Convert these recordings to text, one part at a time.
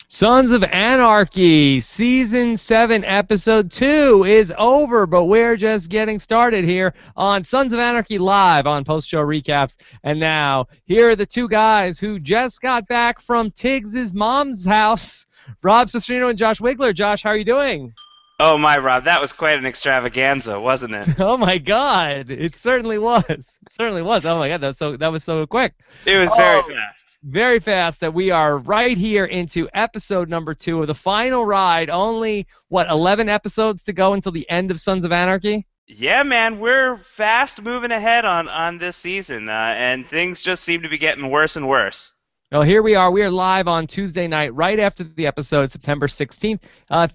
Sons of Anarchy, Season 7, Episode 2 is over, but we're just getting started here on Sons of Anarchy Live on post-show recaps. And now, here are the two guys who just got back from Tiggs's mom's house, Rob Cesternino and Josh Wigler. Josh, how are you doing? Oh my, Rob, that was quite an extravaganza, wasn't it? Oh my God, it certainly was. It certainly was. Oh my God, that was so quick. It was very Oh, fast. very fast that we are right here into episode number 2 of the final ride. Only, 11 episodes to go until the end of Sons of Anarchy? Yeah, man, we're fast moving ahead on this season, and things just seem to be getting worse and worse. Well, here we are. We are live on Tuesday night, right after the episode, September 16th.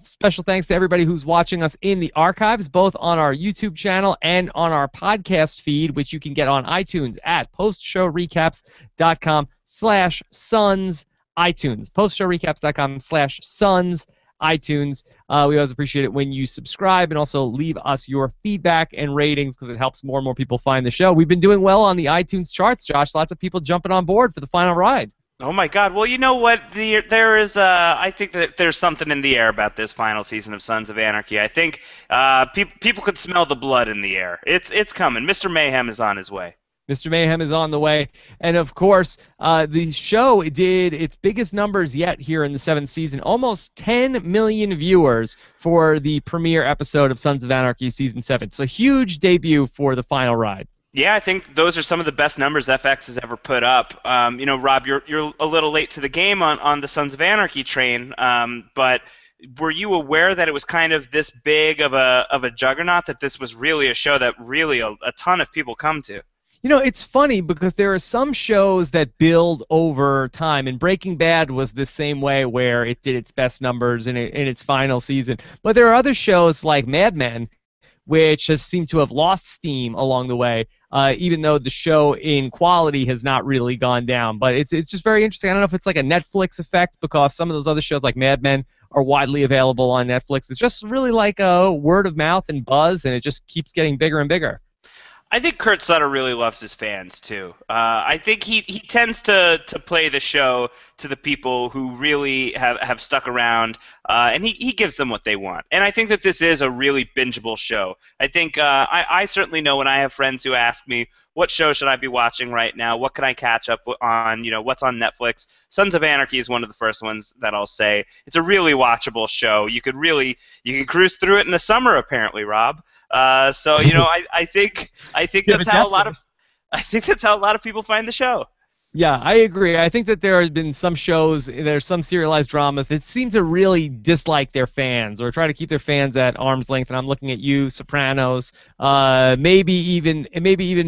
Special thanks to everybody who's watching us in the archives, both on our YouTube channel and on our podcast feed, which you can get on iTunes at postshowrecaps.com/sons iTunes. Postshowrecaps.com/sons iTunes. We always appreciate it when you subscribe and also leave us your feedback and ratings because it helps more and more people find the show. We've been doing well on the iTunes charts, Josh. Lots of people jumping on board for the final ride. Oh my God! Well, you know what? There is, I think that there's something in the air about this final season of Sons of Anarchy. I think people could smell the blood in the air. It's coming. Mr. Mayhem is on his way. Mr. Mayhem is on the way. And, of course, the show did its biggest numbers yet here in the 7th season. Almost 10 million viewers for the premiere episode of Sons of Anarchy Season 7. So, huge debut for the final ride. Yeah, I think those are some of the best numbers FX has ever put up. Rob, you're a little late to the game on the Sons of Anarchy train, but were you aware that it was kind of this big of a juggernaut, that this was really a show that really a ton of people come to? You know, it's funny because there are some shows that build over time, and Breaking Bad was the same way where it did its best numbers in its final season. But there are other shows like Mad Men which have seemed to have lost steam along the way, even though the show in quality has not really gone down. But it's just very interesting. I don't know if it's like a Netflix effect because some of those other shows like Mad Men are widely available on Netflix. It's just really like a word of mouth and buzz, and it just keeps getting bigger and bigger. I think Kurt Sutter really loves his fans too. I think he tends to play the show to the people who really have stuck around, and he gives them what they want. And I think that this is a really bingeable show. I think I certainly know when I have friends who ask me, what show should I be watching right now? What can I catch up on? What's on Netflix? Sons of Anarchy is one of the first ones that I'll say. It's a really watchable show. You can cruise through it in the summer, apparently, Rob. I think that's how I think that's how a lot of people find the show. Yeah, I agree. I think that there have been some shows, there's some serialized dramas that seem to really dislike their fans or try to keep their fans at arm's length. And I'm looking at you, Sopranos, maybe even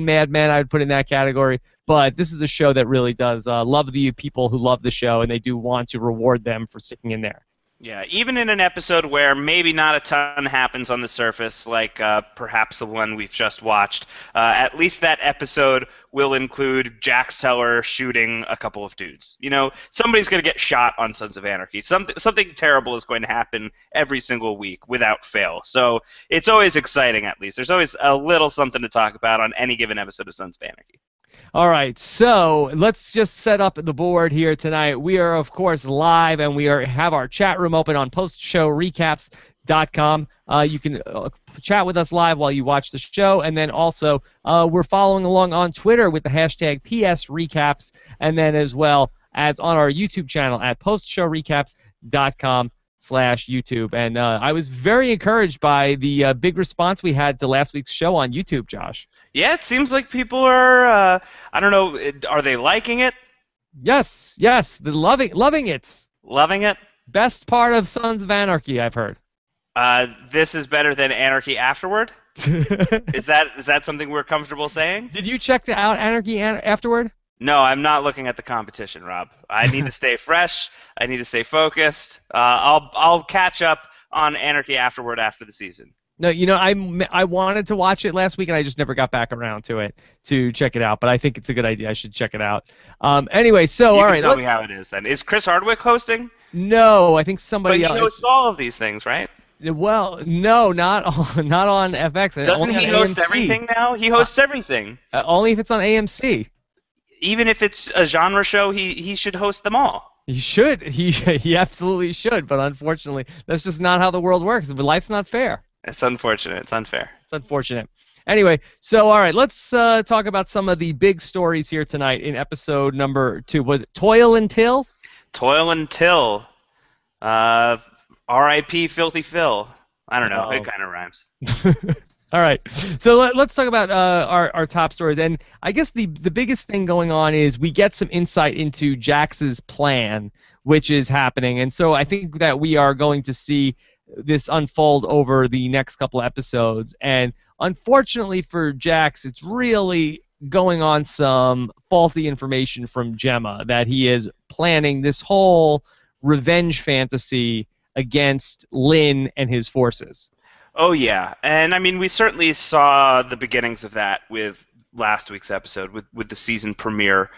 Mad Men I would put in that category. But this is a show that really does love the people who love the show, and they do want to reward them for sticking in there. Yeah, even in an episode where maybe not a ton happens on the surface, like perhaps the one we've just watched, at least that episode will include Jax Teller shooting a couple of dudes. Somebody's going to get shot on Sons of Anarchy. Something terrible is going to happen every single week without fail. So it's always exciting, at least. There's always a little something to talk about on any given episode of Sons of Anarchy. All right, so let's just set up the board here tonight. We are, of course, live, and we have our chat room open on postshowrecaps.com. You can chat with us live while you watch the show, and then also we're following along on Twitter with the hashtag PSRecaps, and then as well as on our YouTube channel at postshowrecaps.com/YouTube. And I was very encouraged by the big response we had to last week's show on YouTube, Josh. Yeah, it seems like people are, I don't know, are they liking it? Yes, they're loving it. Loving it? Best part of Sons of Anarchy, I've heard. This is better than Anarchy Afterward? Is that something we're comfortable saying? Did you check out Anarchy Afterward? No, I'm not looking at the competition, Rob. I need to stay fresh. I need to stay focused. I'll catch up on Anarchy Afterward after the season. No, I wanted to watch it last week, and I just never got back around to it to check it out. But I think it's a good idea. I should check it out. Anyway, so all right. Tell me how it is then. Is Chris Hardwick hosting? No, I think somebody else. But he hosts all of these things, right? Well, no, not on FX. Doesn't he host everything now? He hosts everything. Only if it's on AMC. Even if it's a genre show, he should host them all. He should. He absolutely should. But unfortunately, that's just not how the world works. But life's not fair. It's unfortunate. It's unfair. It's unfortunate. Anyway, so all right, let's talk about some of the big stories here tonight in episode number 2. Was it Toil and Till? Toil and Till. Uh, R.I.P. Filthy Phil. I don't know. It Oh. kind of rhymes. All right, so let's talk about our top stories, and I guess the biggest thing going on is we get some insight into Jax's plan, which is happening, and so I think that we are going to see this unfold over the next couple of episodes, and unfortunately for Jax, it's really going on some faulty information from Gemma that he is planning this whole revenge fantasy against Lynn and his forces. Oh yeah, and I mean we certainly saw the beginnings of that with last week's episode, with the season premiere,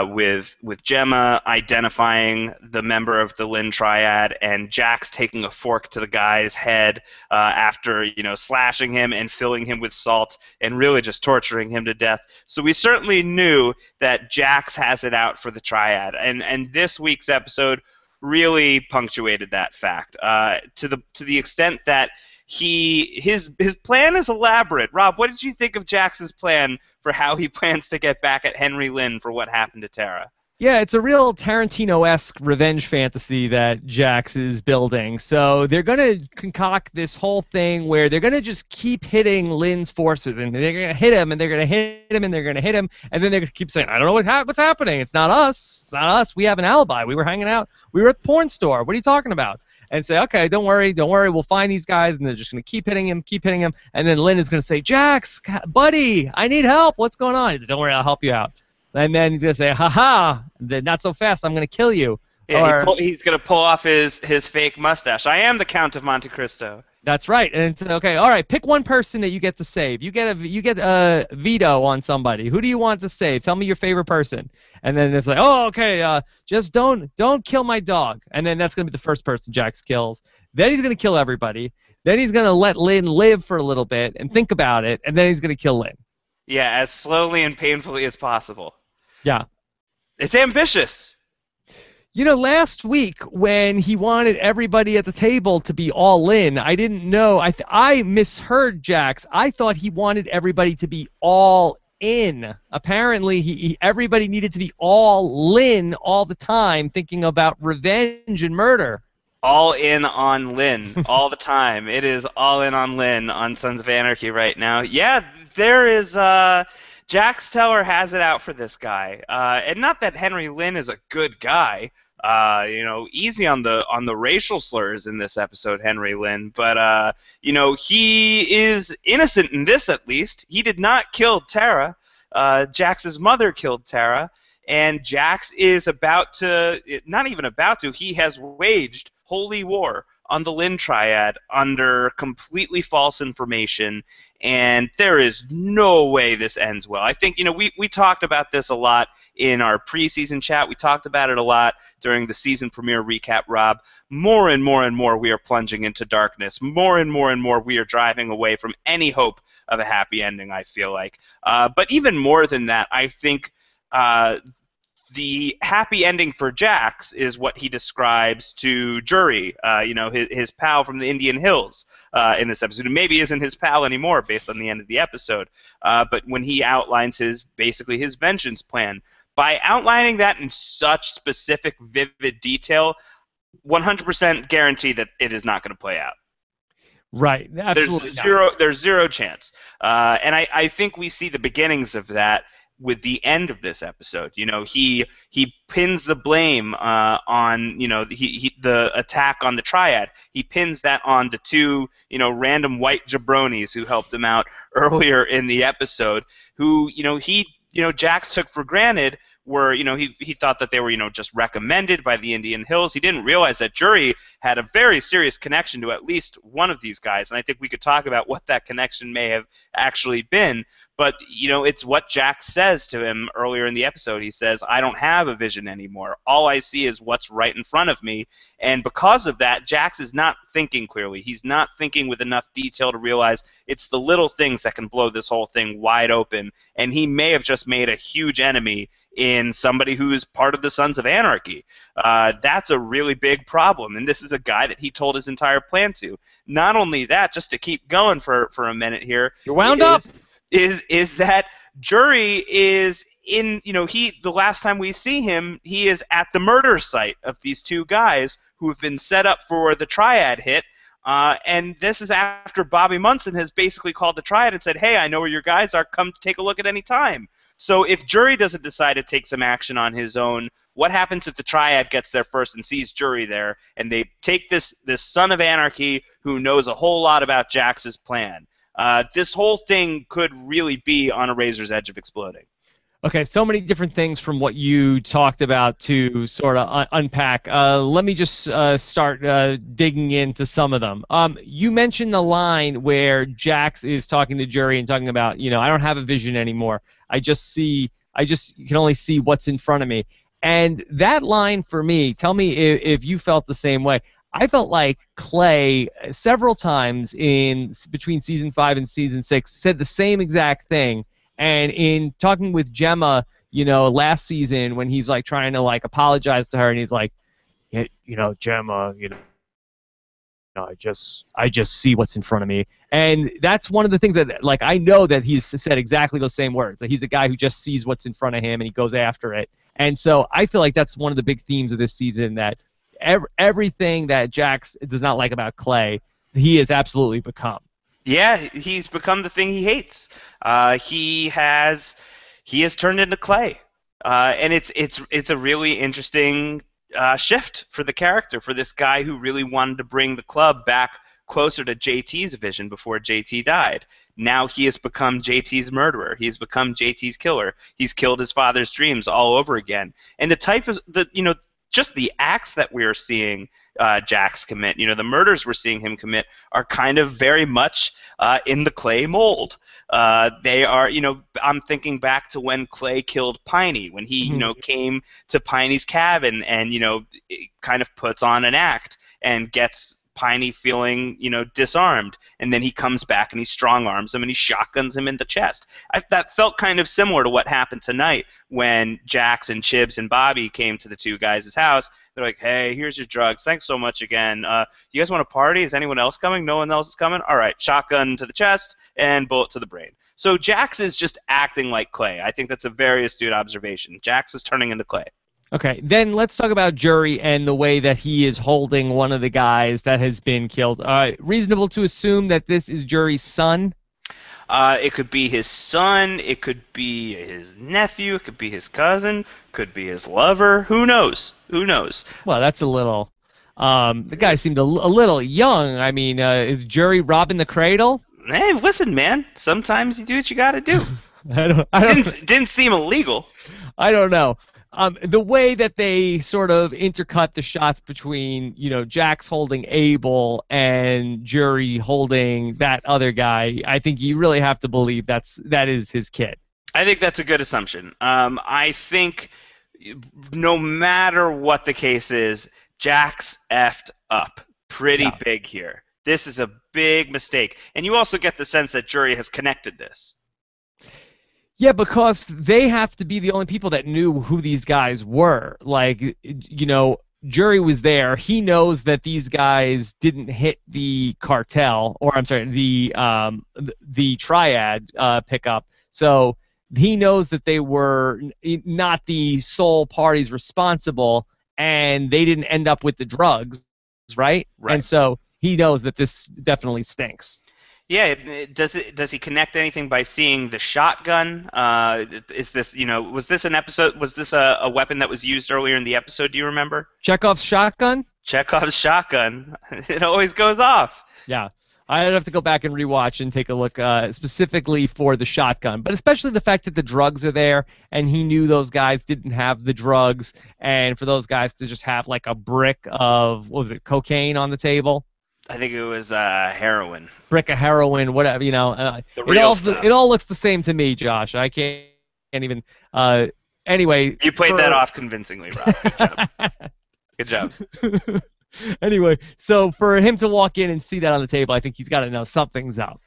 with Gemma identifying the member of the Lynn Triad, and Jax taking a fork to the guy's head after slashing him and filling him with salt and really just torturing him to death. So we certainly knew that Jax has it out for the Triad, and this week's episode really punctuated that fact to the extent that his plan is elaborate. Rob, what did you think of Jax's plan for how he plans to get back at Henry Lynn for what happened to Tara? Yeah, it's a real Tarantino-esque revenge fantasy that Jax is building. So they're going to concoct this whole thing where they're going to just keep hitting Lynn's forces, and they're going to hit him, and they're going to hit him, and they're going to hit him, and then they're going to keep saying, I don't know what's happening. It's not us. It's not us. We have an alibi. We were hanging out. We were at the porn store. What are you talking about? And say, okay, don't worry, we'll find these guys, and they're just going to keep hitting him, and then Lynn is going to say, Jax, buddy, I need help. What's going on? He says, don't worry, I'll help you out. And then he's going to say, ha-ha, not so fast, I'm going to kill you. Yeah, he's going to pull off his fake mustache. I am the Count of Monte Cristo. That's right. And it's okay. All right, pick one person that you get to save. You get a veto on somebody. Who do you want to save? Tell me your favorite person. And then it's like, oh, okay. Just don't kill my dog. And then that's gonna be the first person Jax kills. Then he's gonna kill everybody. Then he's gonna let Lynn live for a little bit and think about it. And then he's gonna kill Lynn. Yeah, as slowly and painfully as possible. Yeah. It's ambitious. Last week when he wanted everybody at the table to be all in, I didn't know. I misheard Jax. I thought he wanted everybody to be all in. Apparently, everybody needed to be all in all the time, thinking about revenge and murder. All in on Lynn all the time. It is all in on Lynn on Sons of Anarchy right now. Yeah, there is. Jax Teller has it out for this guy, and not that Henry Lynn is a good guy. Easy on the racial slurs in this episode, Henry Lynn. But he is innocent in this at least. He did not kill Tara. Jax's mother killed Tara, and Jax is not even about to. He has waged holy war on the Lynn Triad under completely false information, and there is no way this ends well. I think, we talked about this a lot in our preseason chat. We talked about it a lot during the season premiere recap, Rob. More and more and more we are plunging into darkness. More and more we are driving away from any hope of a happy ending, I feel like. But even more than that, I think the happy ending for Jax is what he describes to Jury, his pal from the Indian Hills in this episode, who maybe isn't his pal anymore based on the end of the episode. But when he outlines his vengeance plan, by outlining that in such specific, vivid detail, 100% guarantee that it is not going to play out. Right. Absolutely. There's zero chance. And I think we see the beginnings of that with the end of this episode. He pins the blame on the attack on the Triad. He pins that on the two random white jabronis who helped him out earlier in the episode, who Jax took for granted were he thought that they were just recommended by the Indian Hills. He didn't realize that Jury had a very serious connection to at least one of these guys, and I think we could talk about what that connection may have actually been. But, it's what Jax says to him earlier in the episode. He says, I don't have a vision anymore. All I see is what's right in front of me. And because of that, Jax is not thinking clearly. He's not thinking with enough detail to realize it's the little things that can blow this whole thing wide open. And he may have just made a huge enemy in somebody who's part of the Sons of Anarchy. That's a really big problem, and this is a guy that he told his entire plan to. Not only that, just to keep going for a minute here, You're wound up. Is that Jury is in, the last time we see him, he is at the murder site of these two guys who have been set up for the Triad hit. And this is after Bobby Munson has basically called the Triad and said, hey, I know where your guys are. Come take a look at any time. So if Jury doesn't decide to take some action on his own, what happens if the Triad gets there first and sees Jury there, and they take this Son of Anarchy who knows a whole lot about Jax's plan? This whole thing could really be on a razor's edge of exploding. Okay, so many different things from what you talked about to sort of unpack. Let me just start digging into some of them. You mentioned the line where Jax is talking to Jury and talking about, I don't have a vision anymore. I just can only see what's in front of me. And that line for me, tell me if you felt the same way. I felt like Clay several times in between season 5 and season 6 said the same exact thing. And in talking with Gemma, last season when he's like trying to like apologize to her, and he's like, Gemma, I just see what's in front of me. And that's one of the things that, like, I know that he's said exactly those same words. That he's a guy who just sees what's in front of him and he goes after it. And so I feel like that's one of the big themes of this season, that everything that Jax does not like about Clay, he has absolutely become. Yeah, he's become the thing he hates. He has turned into Clay, and it's a really interesting shift for the character, for this guy who really wanted to bring the club back closer to JT's vision before JT died. Now he has become JT's murderer. He has become JT's killer. He's killed his father's dreams all over again. And the type of just the acts that we're seeing Jax commit, the murders we're seeing him commit are kind of very much in the Clay mold. They are, I'm thinking back to when Clay killed Piney, when he, came to Piney's cabin and, kind of puts on an act and gets Piney feeling, disarmed, and then he comes back and he strong arms him and he shotguns him in the chest. That felt kind of similar to what happened tonight when Jax and Chibs and Bobby came to the two guys' house. They're like, hey, here's your drugs. Thanks so much again. You guys want to party? Is anyone else coming? No one else is coming? All right, shotgun to the chest and bullet to the brain. So Jax is just acting like Clay. I think that's a very astute observation. Jax is turning into Clay. Okay, then let's talk about Jury and the way that he is holding one of the guys that has been killed. Reasonable to assume that this is Jury's son? It could be his son, it could be his nephew, it could be his cousin, could be his lover. Who knows? Who knows? Well, that's a little... the guy seemed a little young. I mean, is Jury robbing the cradle? Hey, listen, man. Sometimes you do what you gotta do. Didn't seem illegal. I don't know. The way that they sort of intercut the shots between, Jax holding Abel and Jury holding that other guy, I think you really have to believe that is his kid. I think that's a good assumption. I think no matter what the case is, Jax effed up pretty big here. This is a big mistake. And you also get the sense that Jury has connected this. Yeah, because they have to be the only people that knew who these guys were. Like, Jury was there. He knows that these guys didn't hit the cartel, or I'm sorry, the Triad pickup. So he knows that they were not the sole parties responsible, and they didn't end up with the drugs, right? And so he knows that this definitely stinks. Yeah, does he connect anything by seeing the shotgun? Is this, was this an episode? Was this a weapon that was used earlier in the episode? Do you remember? Chekhov's shotgun? Chekhov's shotgun. It always goes off. Yeah. I'd have to go back and rewatch and take a look specifically for the shotgun, but especially the fact that the drugs are there, and he knew those guys didn't have the drugs, and for those guys to just have like a brick of, what was it, cocaine on the table? I think it was heroin. Brick of heroin, whatever, it all looks the same to me, Josh. I can't even. Anyway. You played that off convincingly, Rob. Good job. Good job. Anyway, so for him to walk in and see that on the table, I think he's got to know something's up.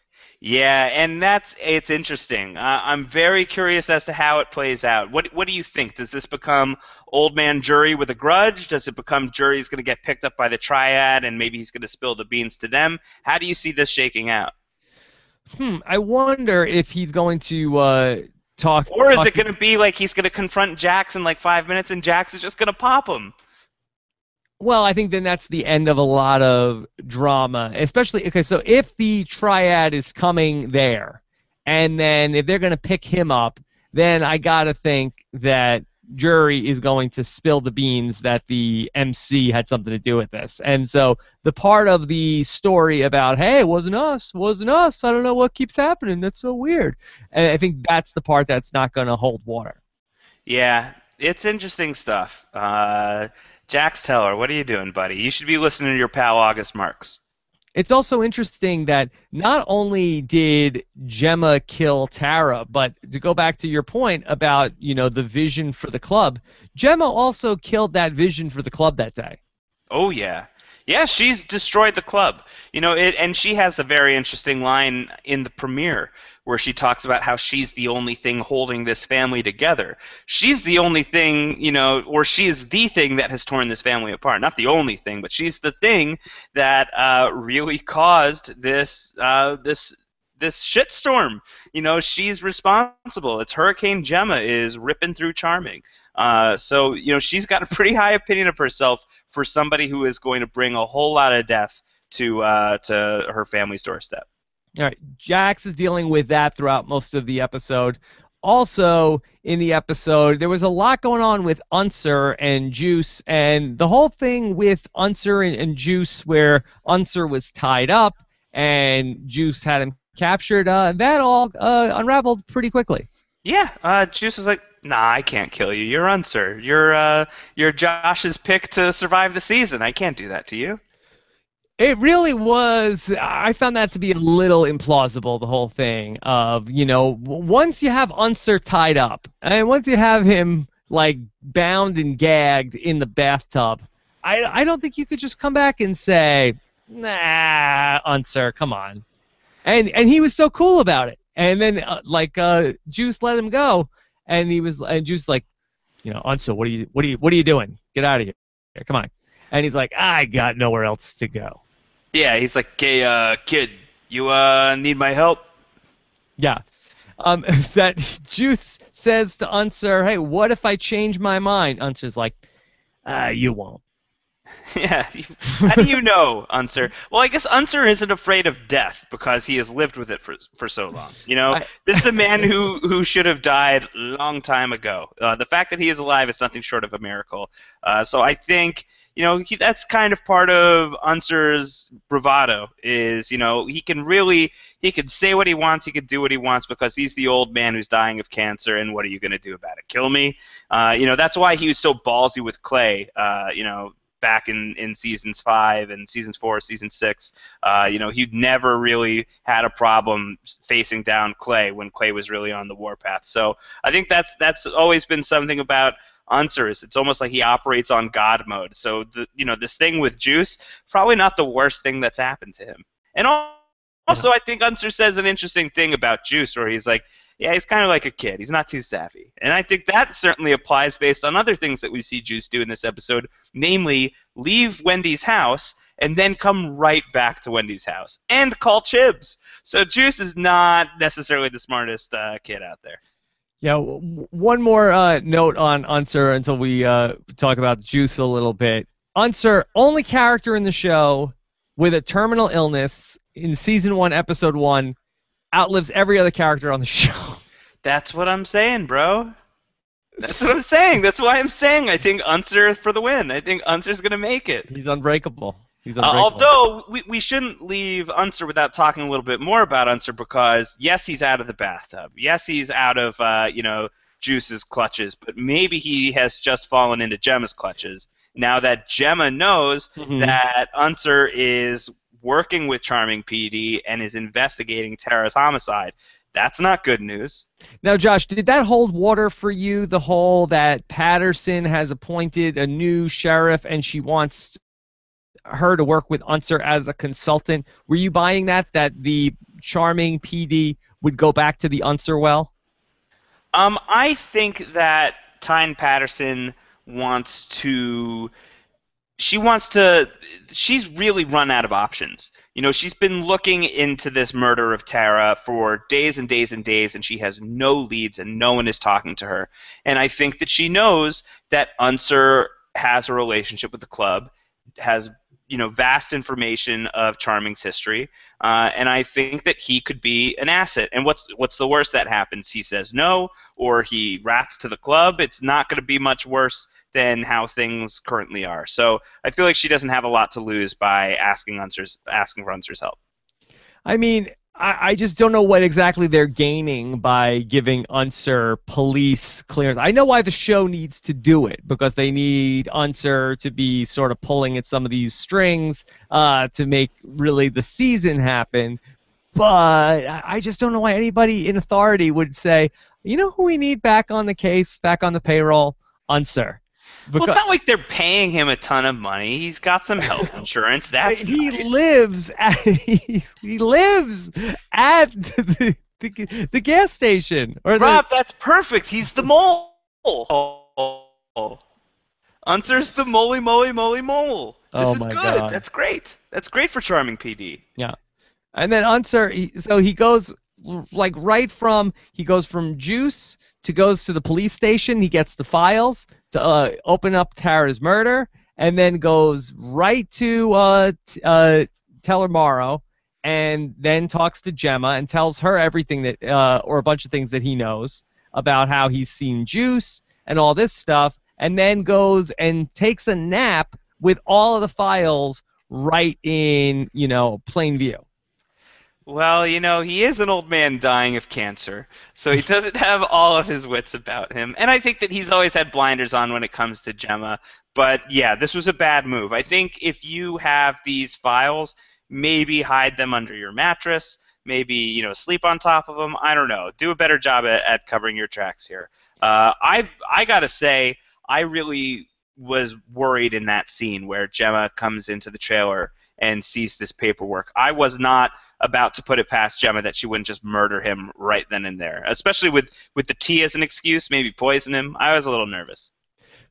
Yeah, and it's interesting. I'm very curious as to how it plays out. What do you think? Does this become old man jury with a grudge? Does it become jury's going to get picked up by the triad and maybe he's going to spill the beans to them? How do you see this shaking out? I wonder if he's going to talk Or is talk it going to be like he's going to confront Jax in like 5 minutes and Jax is just going to pop him? Well, I think then that's the end of a lot of drama, especially okay. So if the triad is coming there, and then if they're going to pick him up, then I gotta think that jury is going to spill the beans that the MC had something to do with this. And so the part of the story about hey, it wasn't us. I don't know what keeps happening. That's so weird. And I think that's the part that's not going to hold water. Yeah, it's interesting stuff. Jax Teller, what are you doing, buddy? You should be listening to your pal August Marks. It's also interesting that not only did Gemma kill Tara, but to go back to your point about, the vision for the club, Gemma also killed that vision for the club that day. Oh yeah. Yeah, she's destroyed the club. And she has a very interesting line in the premiere where she talks about how she's the only thing holding this family together. She's the only thing, or she is the thing that has torn this family apart. Not the only thing, but she's the thing that really caused this shitstorm. She's responsible. It's Hurricane Gemma is ripping through Charming. So she's got a pretty high opinion of herself for somebody who is going to bring a whole lot of death to her family's doorstep. All right, Jax is dealing with that throughout most of the episode. Also, in the episode, there was a lot going on with Unser and Juice, and the whole thing with Unser and Juice, where Unser was tied up and Juice had him captured, that all unraveled pretty quickly. Yeah, Juice is like, nah, I can't kill you. You're Unser. You're Josh's pick to survive the season. I can't do that to you. It really was. I found that to be a little implausible, the whole thing of, once you have Unser tied up, and once you have him, like, bound and gagged in the bathtub, I don't think you could just come back and say, nah, Unser, come on. And he was so cool about it. And then, Juice let him go, and Juice like, Unser, what are you doing? Get out of here. Come on. And he's like, I got nowhere else to go. Yeah, he's like, hey, kid, you need my help? Yeah. That Juice says to Unser, hey, what if I change my mind? Unser's like, you won't. Yeah. How do you know, Unser? Well, I guess Unser isn't afraid of death because he has lived with it for so long. This is a man who should have died a long time ago. The fact that he is alive is nothing short of a miracle. So I think, that's kind of part of Unser's bravado is, he can say what he wants, he can do what he wants because he's the old man who's dying of cancer, and what are you going to do about it? Kill me? That's why he was so ballsy with Clay, back in seasons 5 and seasons 4, season 6. He'd never really had a problem facing down Clay when Clay was really on the warpath. So I think that's always been something about Unser. It's almost like he operates on God mode. So this thing with Juice, probably not the worst thing that's happened to him. And also, I think Unser says an interesting thing about Juice, where he's like, yeah, he's kind of like a kid. He's not too savvy. And I think that certainly applies based on other things that we see Juice do in this episode, namely leave Wendy's house and then come right back to Wendy's house and call Chibs. So Juice is not necessarily the smartest kid out there. Yeah, one more note on Unser until we talk about Juice a little bit. Unser, only character in the show with a terminal illness in season 1, episode 1, outlives every other character on the show. That's what I'm saying, bro. That's what I'm saying. That's why I'm saying I think Unser for the win. I think Unser's going to make it. He's unbreakable. Although we shouldn't leave Unser without talking a little bit more about Unser because, yes, he's out of the bathtub. Yes, he's out of, Juice's clutches. But maybe he has just fallen into Gemma's clutches. Now that Gemma knows that Unser is working with Charming PD and is investigating Tara's homicide. That's not good news. Now, Josh, did that hold water for you, the whole that Patterson has appointed a new sheriff and she wants her to work with Unser as a consultant? Were you buying that the charming PD would go back to the Unser well? I think that Tyne Patterson wants to she wants to she's really run out of options. She's been looking into this murder of Tara for days and days and days, and she has no leads and no one is talking to her. And I think that she knows that Unser has a relationship with the club, has vast information of Charming's history, and I think that he could be an asset. And what's the worst that happens? He says no, or he rats to the club. It's not going to be much worse than how things currently are. So I feel like she doesn't have a lot to lose by asking for Unser's help. I mean, I just don't know what exactly they're gaining by giving Unser police clearance. I know why the show needs to do it, because they need Unser to be sort of pulling at some of these strings to make really the season happen. But I just don't know why anybody in authority would say, you know who we need back on the case, back on the payroll? Unser. Well, it's not like they're paying him a ton of money. He's got some health insurance. That's he nice. lives at he lives at the gas station. Or Rob, that's perfect. He's the mole. Unser's the moly mole. This is good. God. That's great. That's great for Charming PD. Yeah, and then Unser, he goes he goes from Juice goes to the police station. He gets the files to open up Tara's murder, and then goes right to Tellermaro, and then talks to Gemma and tells her everything or a bunch of things that he knows about how he's seen Juice and all this stuff, and then goes and takes a nap with all of the files right in, plain view. Well, he is an old man dying of cancer, so he doesn't have all of his wits about him. And I think that he's always had blinders on when it comes to Gemma. But yeah, this was a bad move. I think if you have these files, maybe hide them under your mattress, maybe, sleep on top of them. I don't know. Do a better job at covering your tracks here. I gotta say, I really was worried in that scene where Gemma comes into the trailer and sees this paperwork. I was not about to put it past Gemma that she wouldn't just murder him right then and there, especially with the tea as an excuse, maybe poison him. I was a little nervous.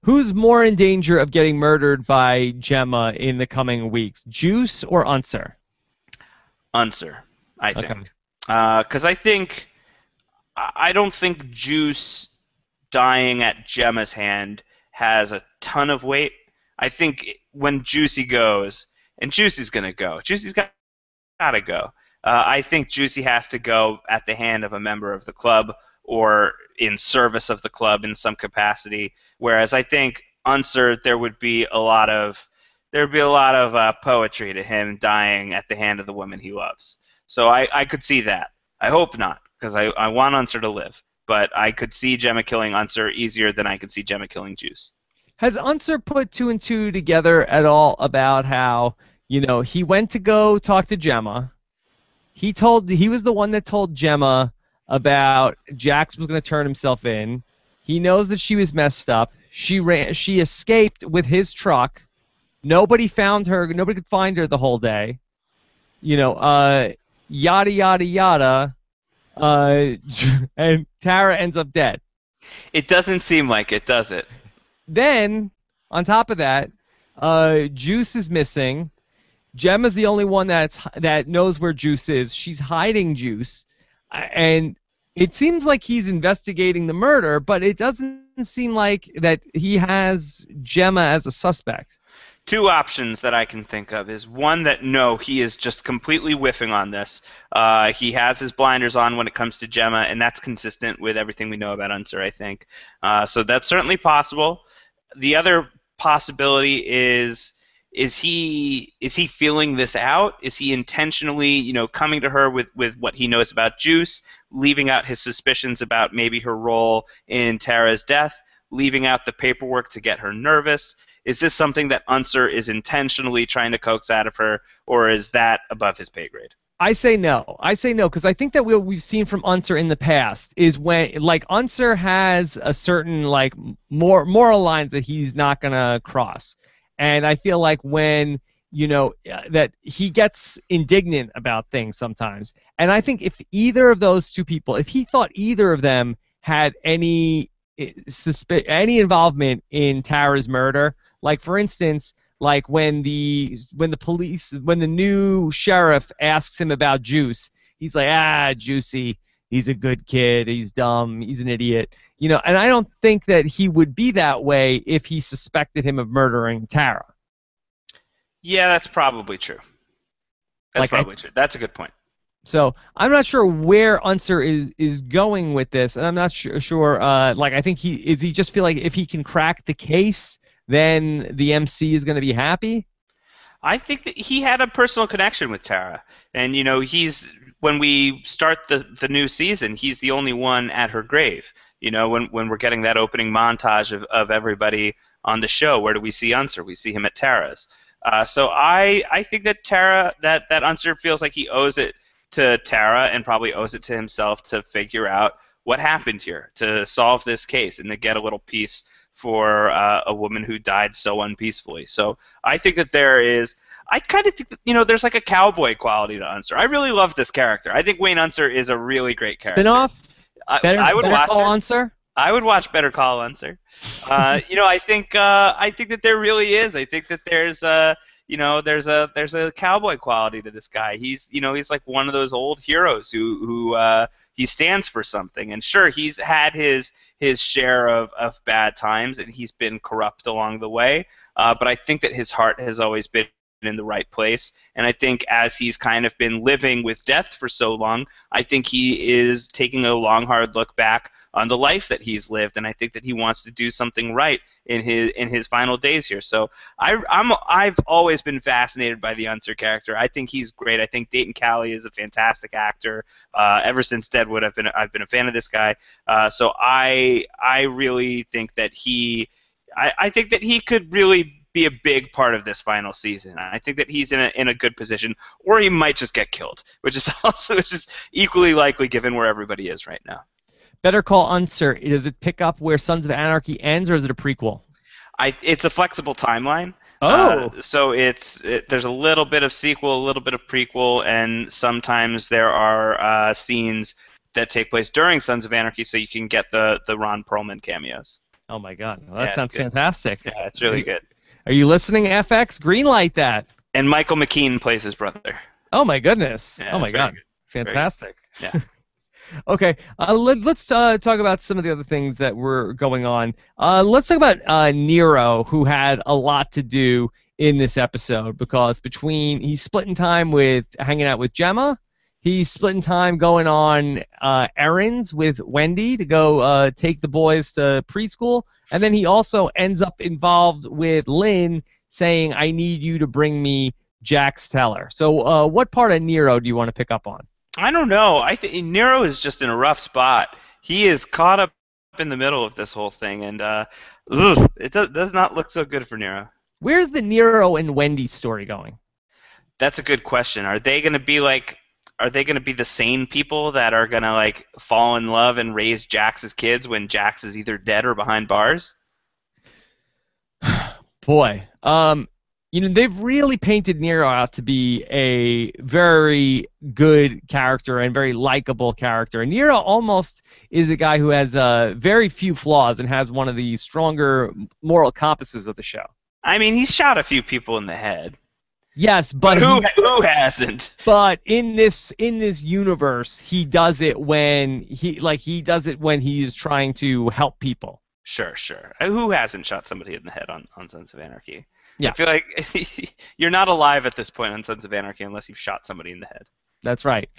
Who's more in danger of getting murdered by Gemma in the coming weeks, Juice or Unser? Unser, I think. Because I don't think Juice dying at Gemma's hand has a ton of weight. I think when Juicy goes, and Juicy's going to go. Juicy's got to go. I think Juicy has to go at the hand of a member of the club or in service of the club in some capacity. Whereas I think Unser, there would be a lot of poetry to him dying at the hand of the woman he loves. So I could see that. I hope not, because I want Unser to live. But I could see Gemma killing Unser easier than I could see Gemma killing Juice. Has Unser put two and two together at all about how, he went to go talk to Gemma? He was the one that told Gemma about Jax was going to turn himself in. He knows that she was messed up. She escaped with his truck. Nobody found her. Nobody could find her the whole day. Yada yada yada. And Tara ends up dead. It doesn't seem like it, does it? Then, on top of that, Juice is missing. Gemma's the only one that knows where Juice is. She's hiding Juice. And it seems like he's investigating the murder, but it doesn't seem like that he has Gemma as a suspect. Two options that I can think of is one that no, he is just completely whiffing on this. He has his blinders on when it comes to Gemma, and that's consistent with everything we know about Unser, I think. So that's certainly possible. The other possibility is he feeling this out? Is he intentionally, coming to her with what he knows about Juice, leaving out his suspicions about maybe her role in Tara's death, leaving out the paperwork to get her nervous? Is this something that Unser is intentionally trying to coax out of her, or is that above his pay grade? I say no, because I think that what we've seen from Unser in the past is when, Unser has a certain, moral lines that he's not going to cross. And I feel like when that he gets indignant about things sometimes. And I think if either of those two people, if he thought either of them had any involvement in Tara's murder, like for instance, like when the new sheriff asks him about Juice, he's like, Juicy, he's a good kid, he's dumb, he's an idiot, and I don't think that he would be that way if he suspected him of murdering Tara. Yeah, that's probably true. That's Like probably true. That's a good point. So I'm not sure where Unser is going with this, and I'm not sure. Like I think he just feel like if he can crack the case, then the MC is going to be happy. I think that he had a personal connection with Tara, and when we start the new season, he's the only one at her grave. When we're getting that opening montage of everybody on the show, where do we see Unser? We see him at Tara's. So I think that that Unser feels like he owes it to Tara and probably owes it to himself to figure out what happened here, to solve this case, and to get a little peace for a woman who died so unpeacefully. So I think that I kind of think that, there's like a cowboy quality to Unser. I really love this character. I think Wayne Unser is a really great character. Spinoff? I would watch Call Unser? I would watch Better Call Unser. I think that there really is. I think that there's there's a cowboy quality to this guy. He's like one of those old heroes who he stands for something. And sure, he's had his share of bad times, and he's been corrupt along the way. But I think that his heart has always been in the right place. And I think as he's kind of been living with death for so long, I think he is taking a long, hard look back on the life that he's lived, and I think that he wants to do something right in his final days here. So I've always been fascinated by the Unser character. I think he's great. I think Dayton Cali is a fantastic actor. Ever since Deadwood, I've been a fan of this guy. So I really think that I think that he could really be a big part of this final season. I think that he's in a good position, or he might just get killed, which is equally likely given where everybody is right now. Better Call Unser, does it pick up where Sons of Anarchy ends, or is it a prequel? It's a flexible timeline. Oh. So there's a little bit of sequel, a little bit of prequel, and sometimes there are scenes that take place during Sons of Anarchy, so you can get the Ron Perlman cameos. Oh my God, well, that sounds fantastic. Yeah, it's really good. Are you listening, FX? Greenlight that. And Michael McKean plays his brother. Oh my goodness. Yeah, oh my God, good. fantastic. Yeah. Okay, let's talk about some of the other things that were going on. Let's talk about Nero, who had a lot to do in this episode, because he's splitting time with hanging out with Gemma, he's splitting time going on errands with Wendy to go take the boys to preschool, and then he also ends up involved with Lynn saying, I need you to bring me Jax Teller. So what part of Nero do you want to pick up on? I don't know. I think Nero is just in a rough spot. He is caught up in the middle of this whole thing, and it does not look so good for Nero. Where's the Nero and Wendy story going? That's a good question. Are they going to be the sane people that are going to fall in love and raise Jax's kids when Jax is either dead or behind bars? Boy, they've really painted Nero out to be a very good character and very likable character. And Nero almost is a guy who has very few flaws and has one of the stronger moral compasses of the show. I mean, he's shot a few people in the head. Yes, but who hasn't? But in this universe, he does it when he is trying to help people. Sure. Who hasn't shot somebody in the head on Sons of Anarchy? Yeah. I feel like you're not alive at this point on Sons of Anarchy unless you've shot somebody in the head. That's right.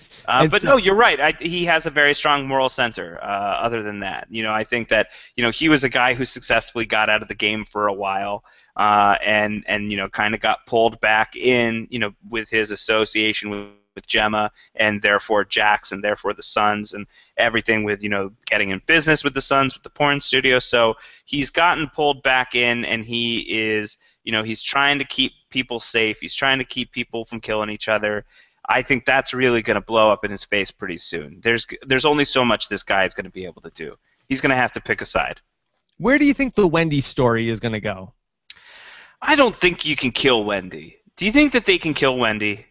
No, you're right. He has a very strong moral center. Other than that, I think that he was a guy who successfully got out of the game for a while, and kind of got pulled back in, with his association with Gemma, and therefore Jax, and therefore the Sons, and everything with getting in business with the Sons, with the porn studio. So he's gotten pulled back in, and he is. He's trying to keep people safe. He's trying to keep people from killing each other. I think that's really going to blow up in his face pretty soon. There's only so much this guy is going to be able to do. He's going to have to pick a side. Where do you think the Wendy story is going to go? I don't think you can kill Wendy. Do you think that they can kill Wendy?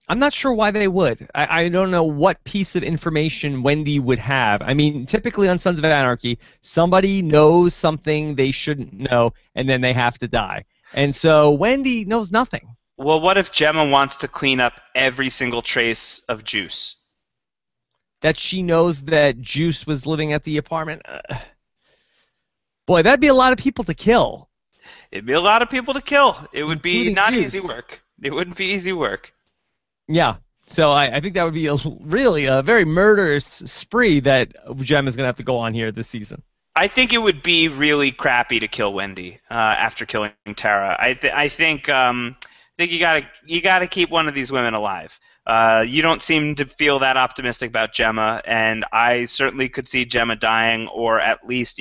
I'm not sure why they would. I don't know what piece of information Wendy would have. I mean, typically on Sons of Anarchy, somebody knows something they shouldn't know, and then they have to die. And so Wendy knows nothing. Well, what if Gemma wants to clean up every single trace of Juice? That she knows that Juice was living at the apartment. Boy, that'd be a lot of people to kill, It'd be a lot of people to kill. It would be including not easy Juice. work. It wouldn't be easy work. Yeah. So I think that would be really a very murderous spree that Gem is going to have to go on here this season. I think it would be really crappy to kill Wendy after killing Tara. I think you gotta keep one of these women alive. You don't seem to feel that optimistic about Gemma, and I certainly could see Gemma dying, or at least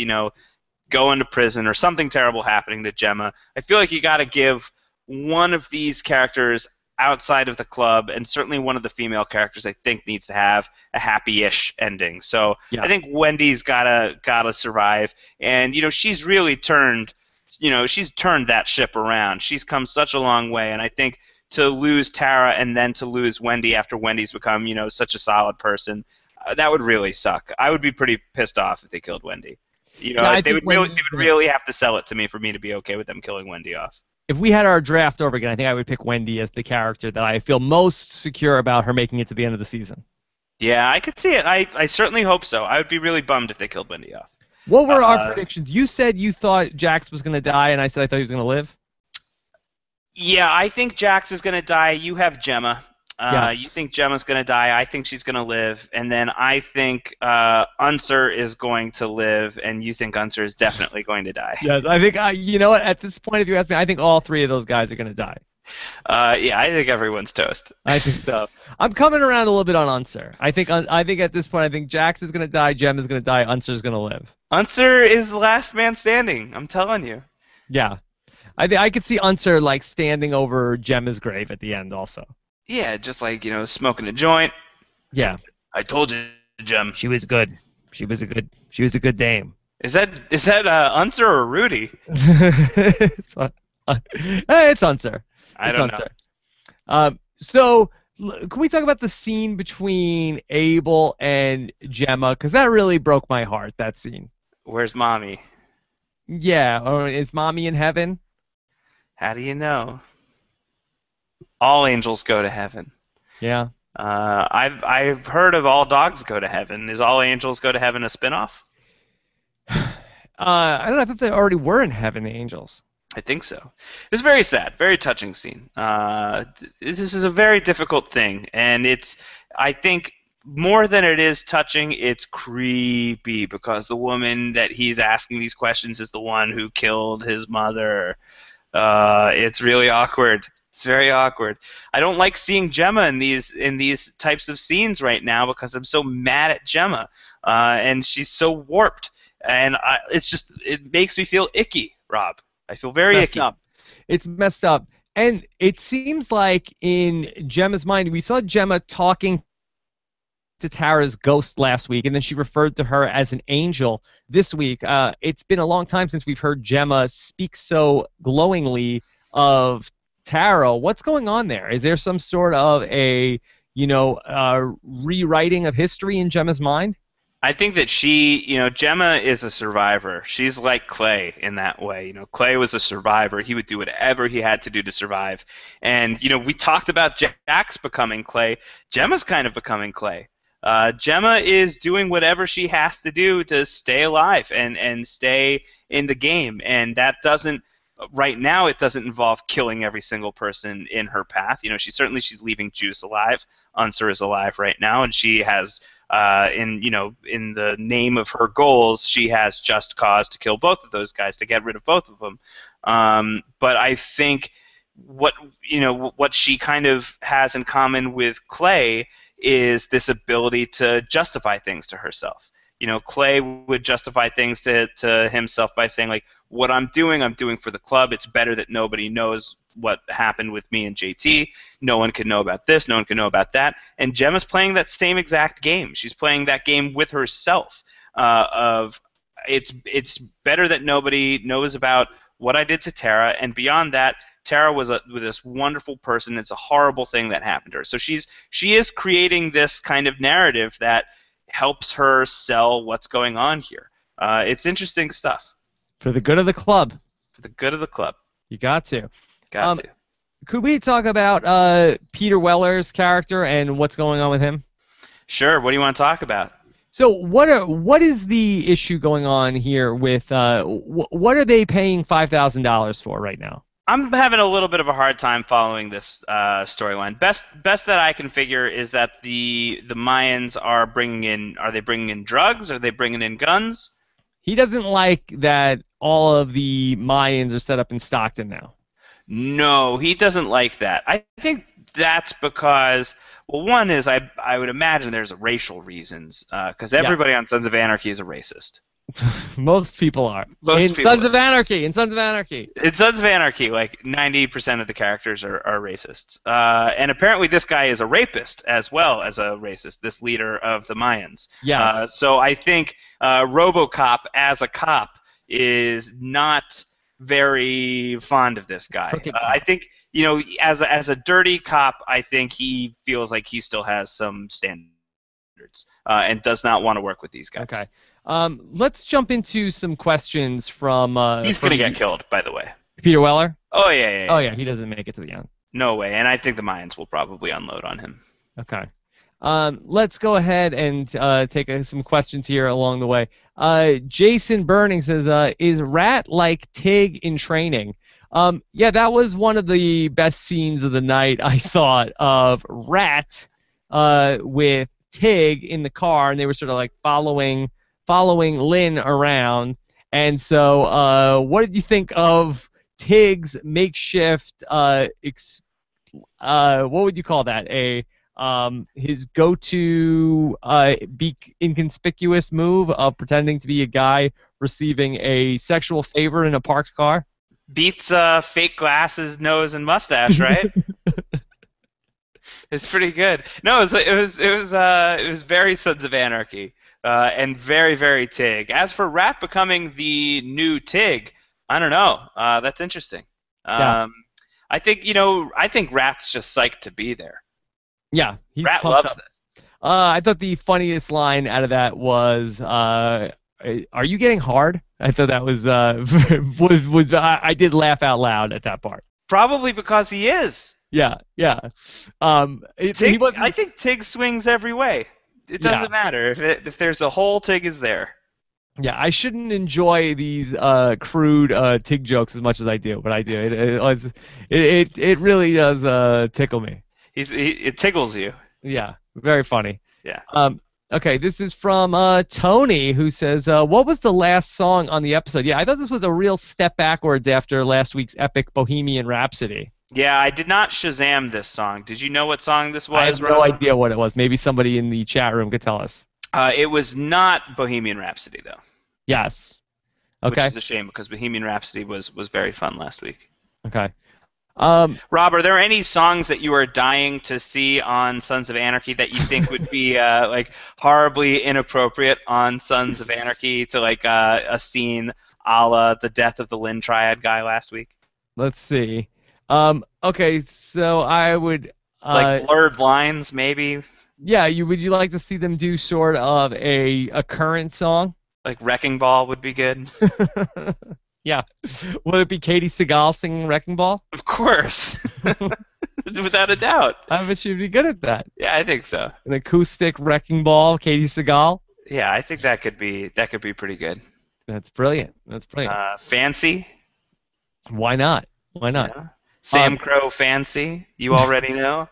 going to prison or something terrible happening to Gemma. I feel like you got to give one of these characters outside of the club, and certainly one of the female characters, I think needs to have a happy-ish ending. So Yeah. I think Wendy's gotta survive, and she's really turned, she's turned that ship around. She's come such a long way, and I think to lose Tara and then to lose Wendy after Wendy's become such a solid person, that would really suck. I would be pretty pissed off if they killed Wendy. I They think would really, Wendy's they would really have to sell it to me for me to be okay with them killing Wendy off. If we had our draft over again, I think I would pick Wendy as the character that I feel most secure about her making it to the end of the season. Yeah, I could see it. I certainly hope so. I would be really bummed if they killed Wendy off. What were our predictions? You said you thought Jax was going to die, and I said I thought he was going to live. Yeah, I think Jax is going to die. You have Gemma. Yeah. You think Gemma's going to die. I think she's going to live. And then I think Unser is going to live, and you think Unser is definitely going to die. Yes, I think, you know what, at this point, if you ask me, I think all three of those guys are going to die. Yeah, I think everyone's toast. I think so. I'm coming around a little bit on Unser. I think at this point, I think Jax is going to die, Gem is going to die, Unser is going to live. Unser is the last man standing. I'm telling you. Yeah. I could see Unser, like, standing over Gemma's grave at the end also. Yeah, just like, smoking a joint. Yeah. I told you, Gem. She was good. She was a good dame. Is that Unser or Rudy? it's Unser. I don't know. So, can we talk about the scene between Abel and Gemma? Because that really broke my heart, that scene. Where's Mommy? Yeah, or is Mommy in heaven? How do you know? All angels go to heaven. Yeah. I've heard of All Dogs Go to Heaven. Is All Angels Go to Heaven a spinoff? I don't know. I thought they already were in heaven, the angels. I think so. It's very sad, very touching scene. This is a very difficult thing, and I think, more than it is touching, it's creepy because the woman that he's asking these questions is the one who killed his mother. It's really awkward. It's very awkward. I don't like seeing Gemma in these types of scenes right now because I'm so mad at Gemma, and she's so warped, and it makes me feel icky, Rob. I feel very icky. Up. It's messed up, and it seems like in Gemma's mind, we saw Gemma talking to Tara's ghost last week, and then she referred to her as an angel this week. It's been a long time since we've heard Gemma speak so glowingly of Tara. What's going on there? Is there some sort of a rewriting of history in Gemma's mind? I think that Gemma is a survivor. She's like Clay in that way. Clay was a survivor. He would do whatever he had to do to survive. And, we talked about Jax becoming Clay. Gemma's kind of becoming Clay. Gemma is doing whatever she has to do to stay alive and stay in the game. And that doesn't, right now, it doesn't involve killing every single person in her path. She's leaving Juice alive. Unser is alive right now, and she has... in the name of her goals, she has just cause to kill both of those guys, to get rid of both of them. But I think what she kind of has in common with Clay is this ability to justify things to herself. Clay would justify things to himself by saying, like, what I'm doing for the club. It's better that nobody knows what happened with me and JT. No one can know about this. No one can know about that. And Gemma's playing that same exact game. She's playing that game with herself. It's better that nobody knows about what I did to Tara, and beyond that, Tara was this wonderful person. It's a horrible thing that happened to her. So she is creating this kind of narrative that helps her sell what's going on here. It's interesting stuff. For the good of the club. For the good of the club. You got to. Got to. Could we talk about Peter Weller's character and what's going on with him? Sure. What do you want to talk about? So what is the issue going on here with what are they paying $5,000 for right now? I'm having a little bit of a hard time following this storyline. Best that I can figure is that the Mayans are bringing in drugs? Are they bringing in guns? He doesn't like that all of the Mayans are set up in Stockton now. No, he doesn't like that. I think that's because, well, one is I would imagine there's racial reasons, because everybody on Sons of Anarchy is a racist. Most people are. In Sons of Anarchy, like 90% of the characters are racists. And apparently this guy is a rapist as well as a racist, this leader of the Mayans. Yes. So I think RoboCop as a cop is not very fond of this guy. I think, as a dirty cop, I think he feels like he still has some standards and does not want to work with these guys. Okay. Let's jump into some questions from. He's going to get killed, by the way. Peter Weller? Oh, yeah. Oh, yeah, he doesn't make it to the end. No way, and I think the Mayans will probably unload on him. Okay. Let's go ahead and take some questions here along the way. Jason Burning says, is Rat like Tig in Training? Yeah, that was one of the best scenes of the night, I thought, of Rat with Tig in the car, and they were sort of like following Lynn around. And so what did you think of Tig's makeshift, what would you call that, his go-to be inconspicuous move of pretending to be a guy receiving a sexual favor in a parked car? Beats fake glasses, nose, and mustache, right? It's pretty good. No, it was very Sons of Anarchy. And very, very Tig. As for Rat becoming the new Tig, I don't know. That's interesting. Yeah. I think Rat's just psyched to be there. Yeah, he's Rat pumped loves up. this. I thought the funniest line out of that was, "Are you getting hard?" I thought that was I did laugh out loud at that part. Probably because he is. Yeah. I think Tig swings every way. It doesn't matter if there's a hole. Tig is there. Yeah, I shouldn't enjoy these crude Tig jokes as much as I do, but I do. It really does tickle me. It tickles you. Yeah, very funny. Yeah. Okay, this is from Tony, who says, what was the last song on the episode? Yeah, I thought this was a real step backwards after last week's epic Bohemian Rhapsody. Yeah, I did not Shazam this song. Did you know what song this was? I have no idea what it was. Maybe somebody in the chat room could tell us. It was not Bohemian Rhapsody, though. Yes. Okay. Which is a shame, because Bohemian Rhapsody was very fun last week. Okay. Rob, are there any songs that you are dying to see on Sons of Anarchy that you think would be like horribly inappropriate on Sons of Anarchy, to like a scene a la the death of the Lynn Triad guy last week? Let's see. Okay, so I would like blurred lines, maybe. Yeah, would you like to see them do sort of a current song? Like Wrecking Ball would be good. Yeah. Will it be Katie Seagal singing Wrecking Ball? Of course. Without a doubt. I bet she'd be good at that. Yeah, I think so. An acoustic Wrecking Ball, Katie Seagal? Yeah, I think that could be pretty good. That's brilliant. Fancy? Why not? Yeah. Sam Crow Fancy, you already know.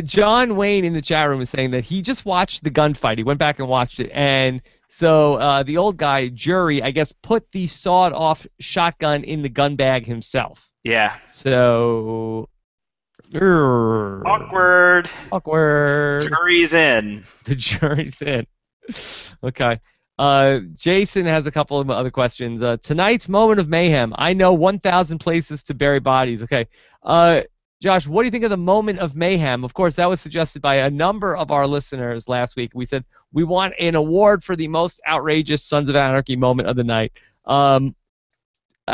John Wayne in the chat room is saying that he just watched the gunfight. He went back and watched it, and so the old guy, Jury, I guess, put the sawed-off shotgun in the gun bag himself. Yeah. So... Awkward. Jury's in. The jury's in. Okay. Jason has a couple of other questions. Tonight's moment of mayhem. I know 1,000 places to bury bodies. Okay. Josh, what do you think of the moment of mayhem? Of course, that was suggested by a number of our listeners last week. We said we want an award for the most outrageous Sons of Anarchy moment of the night.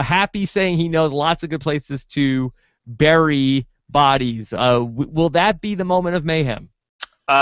Happy saying he knows lots of good places to bury bodies. Will that be the moment of mayhem?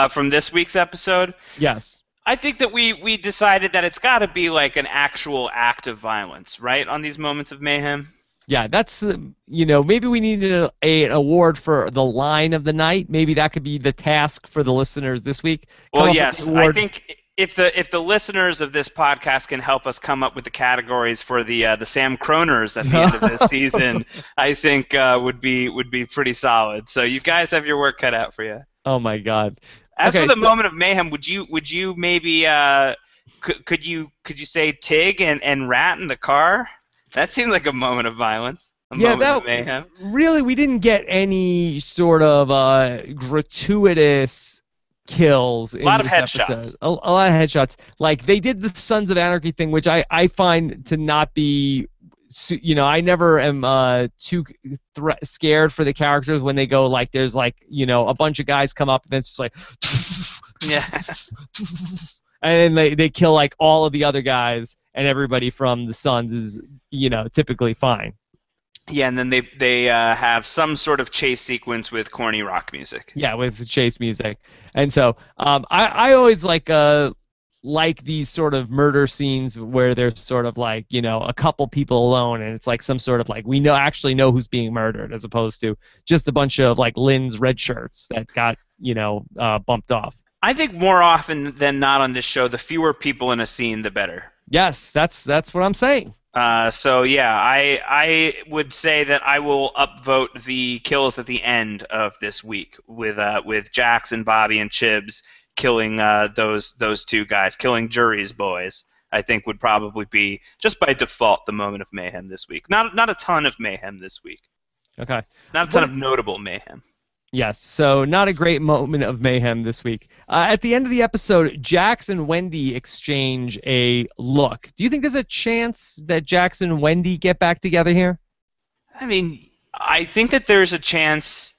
From this week's episode, Yes. I think that we decided that it's got to be like an actual act of violence, right? On these moments of mayhem. Yeah, that's maybe we needed an award for the line of the night. Maybe that could be the task for the listeners this week. Well, yes, I think if the listeners of this podcast can help us come up with the categories for the Sam Croners at the end of this season, I think would be pretty solid. So you guys have your work cut out for you. Oh my God. As for the moment of mayhem, would you maybe could you say Tig and Rat in the car? That seemed like a moment of violence. Moment of mayhem. Really, we didn't get any sort of gratuitous kills. A lot of headshots. A lot of headshots. Like, they did the Sons of Anarchy thing, which I find to not be, I never am too scared for the characters when they go, like, there's, like, a bunch of guys come up and it's just like, yeah. And then they kill, like, all of the other guys, and everybody from the Sons is, typically fine. Yeah, and then they have some sort of chase sequence with corny rock music. Yeah, with chase music. And so I always like these sort of murder scenes where there's sort of like, a couple people alone, and it's like some sort of like we actually know who's being murdered, as opposed to just a bunch of like Lynn's red shirts that got bumped off. I think more often than not on this show, the fewer people in a scene, the better. Yes, that's what I'm saying. So yeah, I would say that I will upvote the kills at the end of this week with Jax and Bobby and Chibs killing those two guys, killing Jury's boys. I think would probably be just by default the moment of mayhem this week. Not a ton of mayhem this week. Okay. Not a ton of notable mayhem. Yes, so not a great moment of mayhem this week. At the end of the episode, Jax and Wendy exchange a look. Do you think there's a chance that Jax and Wendy get back together here? I mean, I think that there's a chance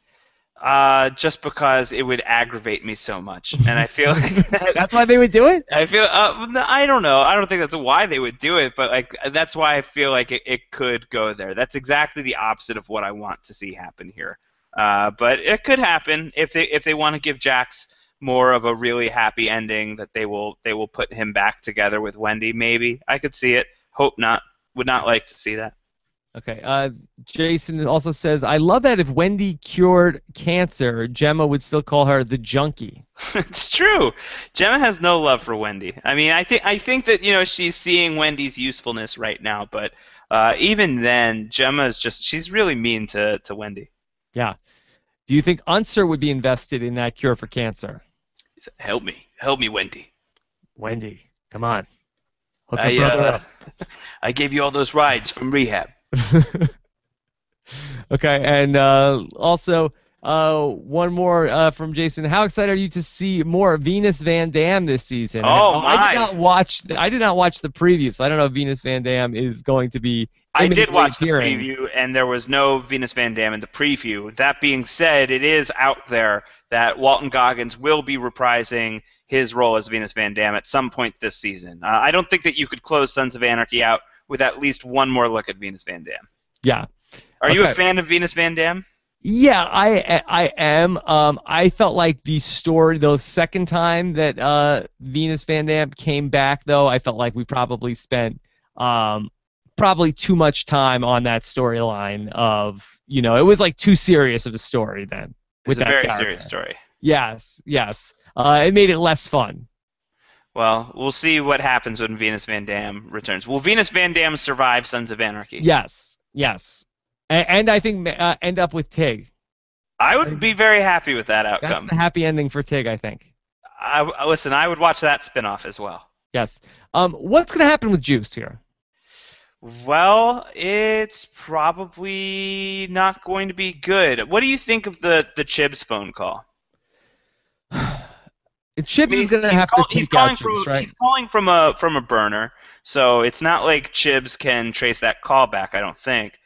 just because it would aggravate me so much. And I feel like that's why they would do it? I feel I don't know. I don't think that's why they would do it, but like that's why I feel like it could go there. That's exactly the opposite of what I want to see happen here. But it could happen if they want to give Jax more of a really happy ending, that they will put him back together with Wendy. Maybe I could see it. Hope not. Would not like to see that. Okay. Jason also says, I love that if Wendy cured cancer, Gemma would still call her the junkie. It's true. Gemma has no love for Wendy. I mean, I think that she's seeing Wendy's usefulness right now, but even then, Gemma's she's really mean to Wendy. Yeah. Do you think Unser would be invested in that cure for cancer? Help me, Wendy. Wendy, come on. Hook your brother up. I gave you all those rides from rehab. Okay, and also one more from Jason. How excited are you to see more Venus Van Dam this season? Oh my! I did not watch the preview, so I don't know if Venus Van Dam is going to be. I did watch the preview, and there was no Venus Van Dam in the preview. That being said, it is out there that Walton Goggins will be reprising his role as Venus Van Dam at some point this season. I don't think that you could close Sons of Anarchy out with at least one more look at Venus Van Dam. Yeah. Are you a fan of Venus Van Dam? Yeah, I am. I felt like the second time that Venus Van Dam came back, though, I felt like we probably spent probably too much time on that storyline of, it was like too serious of a story then. It's a very serious story. Yes. It made it less fun. Well, we'll see what happens when Venus Van Dam returns. Will Venus Van Dam survive Sons of Anarchy? Yes. And I think end up with Tig. I would be very happy with that outcome. That's the happy ending for Tig, I think. Listen, I would watch that spinoff as well. Yes. What's going to happen with Juice here? Well, it's probably not going to be good. What do you think of the Chibs phone call? Chibs is going to have to take out Juice, right? He's calling from a burner, so it's not like Chibs can trace that call back, I don't think.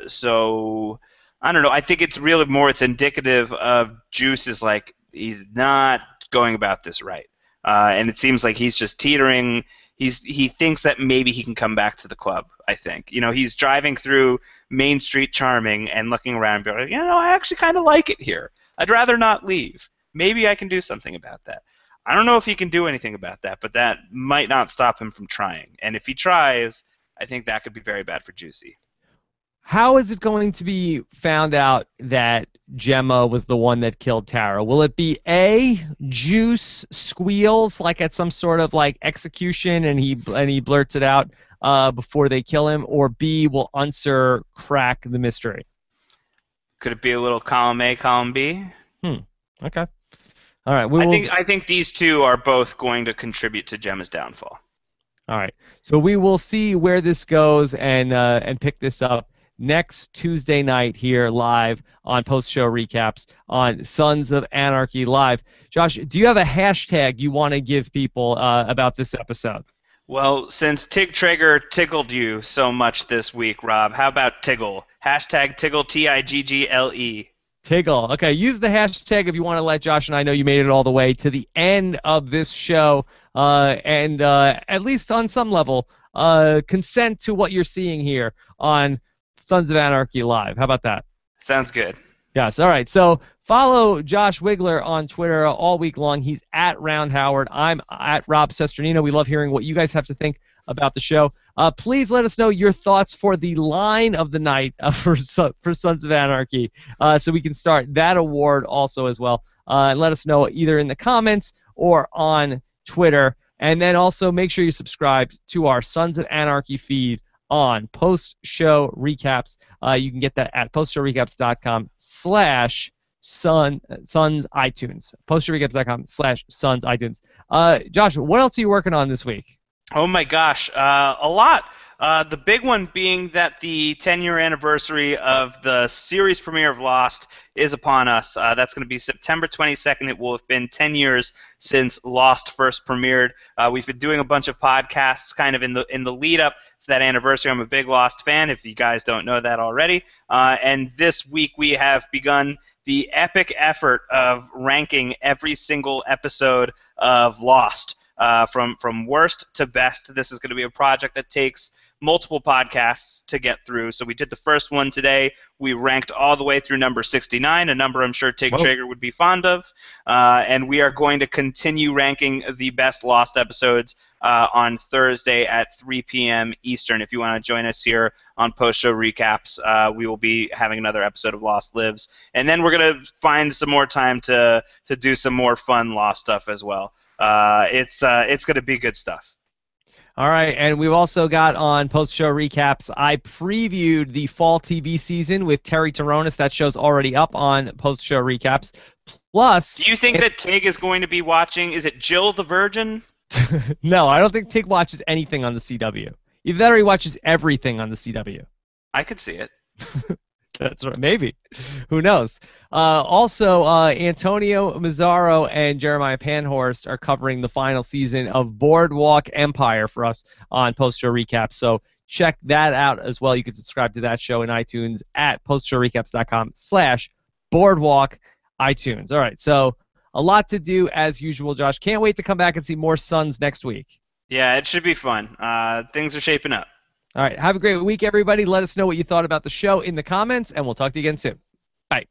So I don't know. I think it's really more. It's indicative of Juice is like he's not going about this right, and it seems like he's just teetering. he thinks that maybe he can come back to the club. I think he's driving through Main Street Charming and looking around, and being like, I actually kind of like it here. I'd rather not leave. Maybe I can do something about that. I don't know if he can do anything about that, but that might not stop him from trying. And if he tries, I think that could be very bad for Juicy. How is it going to be found out that Gemma was the one that killed Tara? Will it be A, Juice squeals like at some sort of like execution and he blurts it out before they kill him, or B, will Unser crack the mystery? Could it be a little column A, column B? Okay. All right. I think these two are both going to contribute to Gemma's downfall. All right. So we will see where this goes and pick this up next Tuesday night here live on post-show recaps on Sons of Anarchy Live. Josh, do you have a hashtag you want to give people about this episode? Well, since Tig Traeger tickled you so much this week, Rob, how about Tiggle? Hashtag Tiggle, Tiggle. Tiggle. Okay, use the hashtag if you want to let Josh and I know you made it all the way to the end of this show and at least on some level consent to what you're seeing here on Sons of Anarchy Live. How about that? Sounds good. Yes. All right. So follow Josh Wigler on Twitter all week long. He's at Round Howard. I'm at Rob Cesternino. We love hearing what you guys have to think about the show. Please let us know your thoughts for the line of the night for Sons of Anarchy, so we can start that award also as well. And let us know either in the comments or on Twitter. And then also make sure you subscribe to our Sons of Anarchy feed on post-show recaps. You can get that at postshowrecaps.com/Sons iTunes. Postshowrecaps.com/Sons iTunes. Josh, what else are you working on this week? Oh my gosh, a lot. The big one being that the 10-year anniversary of the series premiere of Lost is upon us. That's going to be September 22nd. It will have been 10 years since Lost first premiered. We've been doing a bunch of podcasts kind of in the lead up to that anniversary. I'm a big Lost fan, if you guys don't know that already. And this week we have begun the epic effort of ranking every single episode of Lost. From worst to best. This is going to be a project that takes multiple podcasts to get through. So we did the first one today. We ranked all the way through number 69, a number I'm sure Tig Traeger would be fond of. And we are going to continue ranking the best Lost episodes on Thursday at 3 p.m. Eastern. If you want to join us here on post-show recaps, we will be having another episode of Lost Lives. And then we're going to find some more time to do some more fun Lost stuff as well. It's going to be good stuff. All right, and we've also got on post-show recaps, I previewed the fall TV season with Terry Taronis. That show's already up on post-show recaps. Plus... Do you think that Tig is going to be watching, is it Jill the Virgin? No, I don't think Tig watches anything on the CW. Either that or he watches everything on the CW. I could see it. That's right, maybe. Who knows? Also, Antonio Mazzaro and Jeremiah Panhorst are covering the final season of Boardwalk Empire for us on post-show recaps. So check that out as well. You can subscribe to that show in iTunes at postshowrecaps.com/Boardwalk iTunes. All right, so a lot to do as usual, Josh. Can't wait to come back and see more Sons next week. Yeah, it should be fun. Things are shaping up. All right, have a great week, everybody. Let us know what you thought about the show in the comments, and we'll talk to you again soon. Bye.